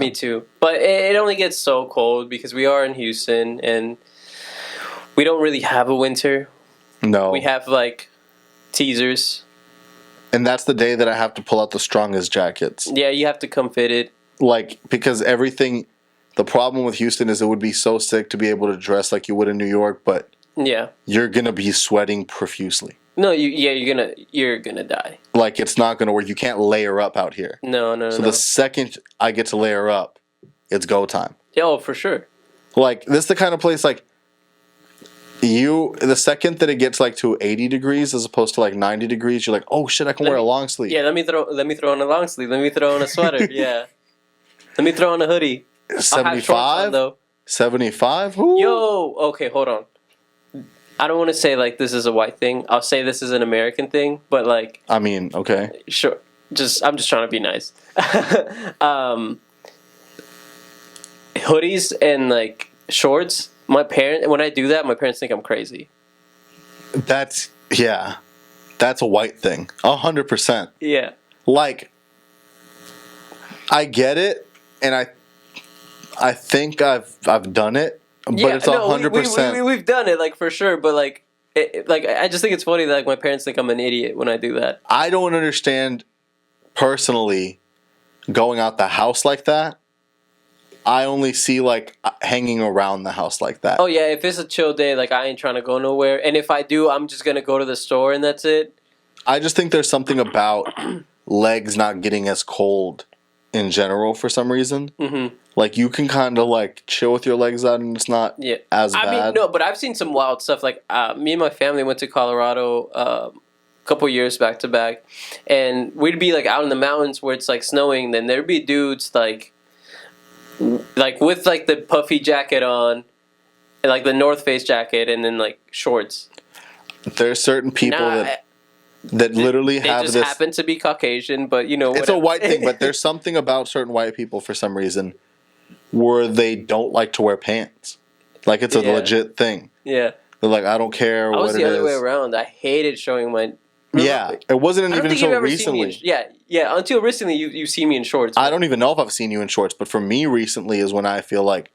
Me too. But it only gets so cold because we are in Houston and we don't really have a winter. No. We have like teasers. And that's the day that I have to pull out the strongest jackets. Yeah, you have to come fitted. Like, because everything, the problem with Houston is it would be so sick to be able to dress like you would in New York, but yeah, you're going to be sweating profusely. No, you're gonna die. Like, it's not going to work. You can't layer up out here. No. So the second I get to layer up, it's go time. Oh, for sure. Like, this is the kind of place, like, the second that it gets like to 80 degrees as opposed to like 90 degrees, you're like, oh shit, I can wear a long sleeve. Yeah, let me throw on a long sleeve. Let me throw on a sweater. Yeah. Let me throw on a hoodie. 75? though. 75? Yo, okay, hold on. I don't want to say like this is a white thing. I'll say this is an American thing, but like I mean, okay. Sure. I'm just trying to be nice. Hoodies and like shorts. When I do that, my parents think I'm crazy. That's a white thing. 100%. Yeah. Like, I get it, and I think I've done it, but it's 100%. We've done it, like, for sure, but like I just think it's funny that like my parents think I'm an idiot when I do that. I don't understand personally going out the house like that. I only see like hanging around the house like that. Oh yeah, if it's a chill day, like I ain't trying to go nowhere, and if I do, I'm just gonna go to the store and that's it. I just think there's something about legs not getting as cold in general for some reason. Mm-hmm. Like you can kind of like chill with your legs out and it's not as bad. I mean, no, but I've seen some wild stuff. Like me and my family went to Colorado a couple years back to back, and we'd be like out in the mountains where it's like snowing. Then there'd be dudes like with like the puffy jacket on, and like the North Face jacket, and then like shorts. There's certain people that literally have this. They just happen to be Caucasian, but you know, it's a white thing. But there's something about certain white people for some reason where they don't like to wear pants. Like it's a legit thing. Yeah. They're like, I don't care what it is. I was the other way around. I hated showing my. Yeah, it wasn't even until recently. Yeah, until recently you see me in shorts. I don't even know if I've seen you in shorts, but for me recently is when I feel like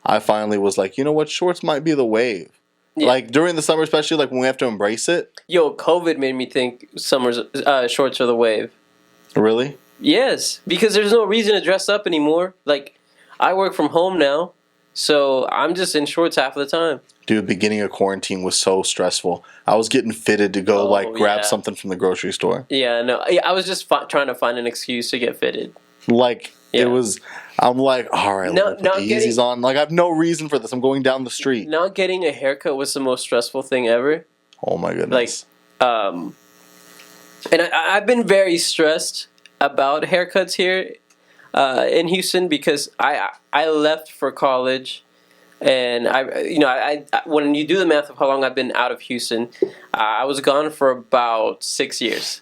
I finally was like, you know what, shorts might be the wave. Yeah. Like during the summer, especially like when we have to embrace it. Yo, COVID made me think shorts are the wave. Really? Yes, because there's no reason to dress up anymore. Like, I work from home now, so I'm just in shorts half the time. Dude, beginning of quarantine was so stressful. I was getting fitted to go grab something from the grocery store. Yeah, no, I was just trying to find an excuse to get fitted. Like, it was, I'm like, all right, let me put the Yeezys on. Like, I have no reason for this. I'm going down the street. Not getting a haircut was the most stressful thing ever. Oh, my goodness. Like, and I've been very stressed about haircuts here in Houston because I left for college. And I when you do the math of how long I've been out of Houston, I was gone for about 6 years.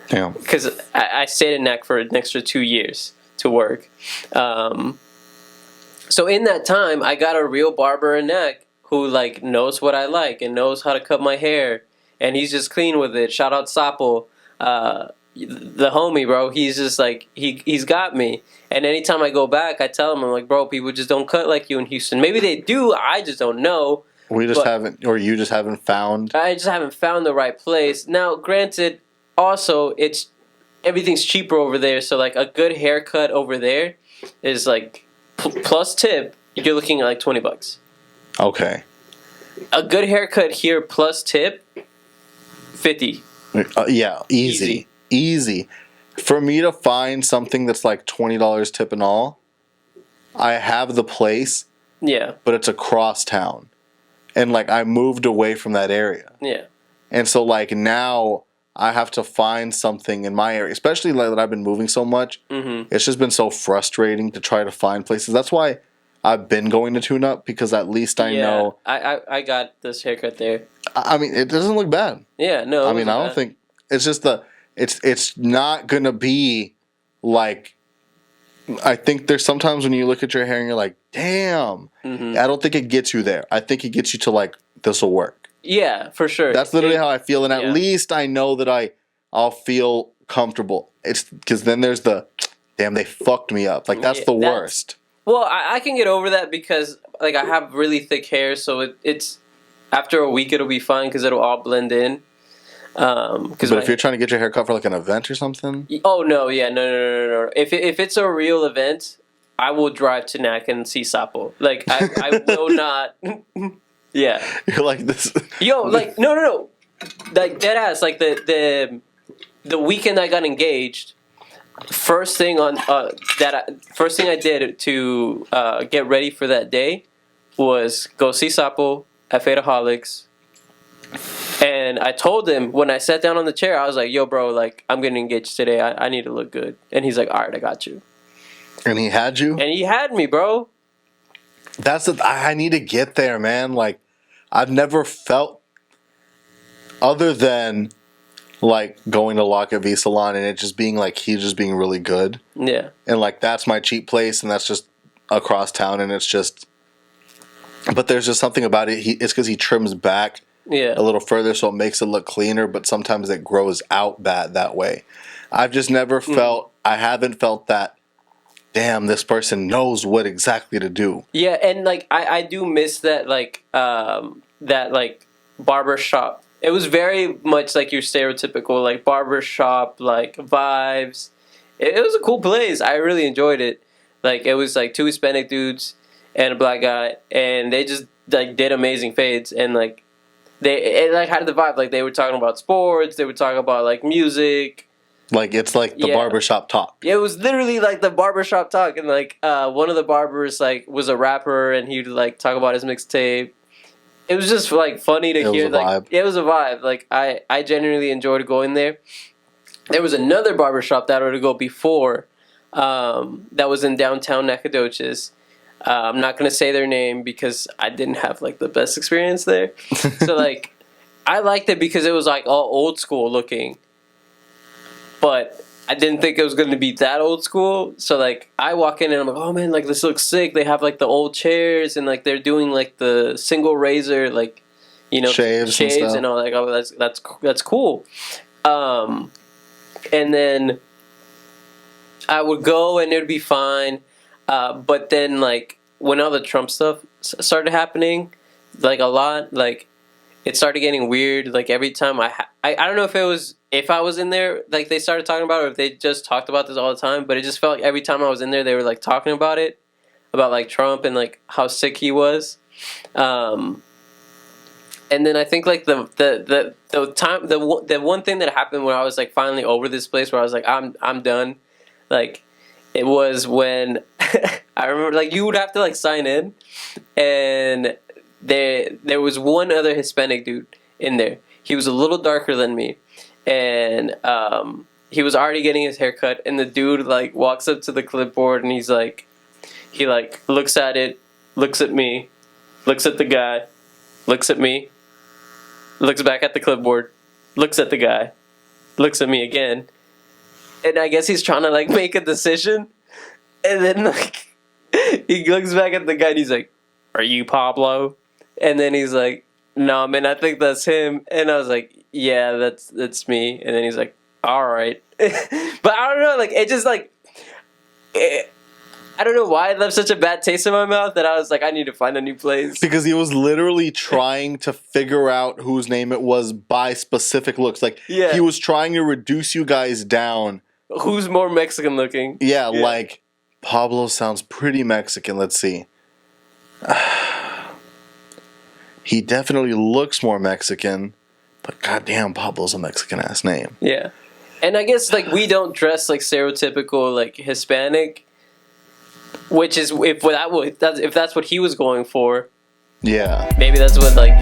Damn. Because I stayed in NAC for an extra 2 years to work. So in that time, I got a real barber in NAC who like knows what I like and knows how to cut my hair, and he's just clean with it. Shout out Sapo, the homie, bro. He's just like he's got me. And anytime I go back, I tell him, I'm like, bro, people just don't cut like you in Houston. Maybe they do, I just don't know. We just haven't, or you just haven't found. I just haven't found the right place. Now, granted, also everything's cheaper over there. So like a good haircut over there is like plus tip. You're looking at like $20. Okay. A good haircut here plus tip, $50. Yeah, easy. For me to find something that's like $20 tip and all, I have the place. Yeah. But it's across town. And like I moved away from that area. Yeah. And so like now I have to find something in my area, especially like that I've been moving so much. Mm-hmm. It's just been so frustrating to try to find places. That's why I've been going to Tune Up, because at least I know. I got this haircut there. I mean, it doesn't look bad. Yeah, no. I mean, I don't think it's just it's not gonna be like. I think there's sometimes when you look at your hair and you're like, damn. Mm-hmm. I don't think it gets you there. I think it gets you to like, this will work. Yeah, for sure. That's literally how I feel, and at least I know that I'll feel comfortable. It's because then there's the damn, they fucked me up. Like, that's the worst. Well, I can get over that because, like, I have really thick hair, so it's after a week it'll be fine because it'll all blend in. But if you're trying to get your hair cut for, like, an event or something? Oh, no, yeah, no. If it's a real event, I will drive to NAC and see Sapo. Like, I will not... Yeah. You're like this... Yo, like, no. Like, deadass, like, the weekend I got engaged... First thing I did to get ready for that day was go see Sapo at Fadeaholics, and I told him when I sat down on the chair, I was like, "Yo, bro, like I'm getting engaged today. I need to look good." And he's like, "All right, I got you." And he had you. And he had me, bro. I need to get there, man. Like, I've never felt other than. Like going to Locket V Salon and it just being like he's just being really good. Yeah. And like that's my cheap place and that's just across town and it's just but there's just something about it. It's because he trims back a little further so it makes it look cleaner, but sometimes it grows out bad that way. I've just never felt I haven't felt that damn, this person knows what exactly to do. Yeah, and like I do miss that barber shop. It was very much like your stereotypical like barbershop like vibes. It was a cool place. I really enjoyed it. Like it was like two Hispanic dudes and a black guy, and they just like did amazing fades and like it like had the vibe. Like they were talking about sports. They were talking about like music. Like it's like the barbershop talk. Yeah, it was literally like the barbershop talk, and like one of the barbers like was a rapper, and he'd like talk about his mixtape. It was just like funny to hear. Like it was a vibe. Like I genuinely enjoyed going there. There was another barbershop that I would go before that was in downtown Nacogdoches. I'm not gonna say their name because I didn't have like the best experience there. So like I liked it because it was like all old school looking, but I didn't think it was going to be that old school. So like I walk in and I'm like, oh man, like this looks sick. They have like the old chairs and like they're doing like the single razor, like shaves and all. Like, oh, that's cool. And then I would go and it would be fine. But then like when all the Trump stuff started happening, like a lot, like it started getting weird. Like every time I don't know if I was in there, like they started talking about it, or if they just talked about this all the time, but it just felt like every time I was in there, they were like talking about it, about like Trump and like how sick he was. And then I think like the one thing that happened when I was like finally over this place, where I was like, I'm done. Like it was when I remember like you would have to like sign in, and there was one other Hispanic dude in there. He was a little darker than me. And he was already getting his hair cut, and the dude like walks up to the clipboard and he like looks at it, looks at me, looks at the guy, looks at me, looks back at the clipboard, looks at the guy, looks at me again, and I guess he's trying to like make a decision, and then like he looks back at the guy and he's like, "Are you Pablo?" And then he's like, "No, man, I think that's him." And I was like, "Yeah, that's me." And then he's like, "All right." But I don't know, like it just like I don't know why it left such a bad taste in my mouth that I was like, I need to find a new place. Because he was literally trying to figure out whose name it was by specific looks. Like he was trying to reduce you guys down. Who's more Mexican looking? Yeah, like Pablo sounds pretty Mexican. Let's see. He definitely looks more Mexican, but goddamn, Pablo's a Mexican-ass name. Yeah. And I guess, like, we don't dress, like, stereotypical, like, Hispanic, which is, if that's what he was going for. Yeah. Maybe that's what, like...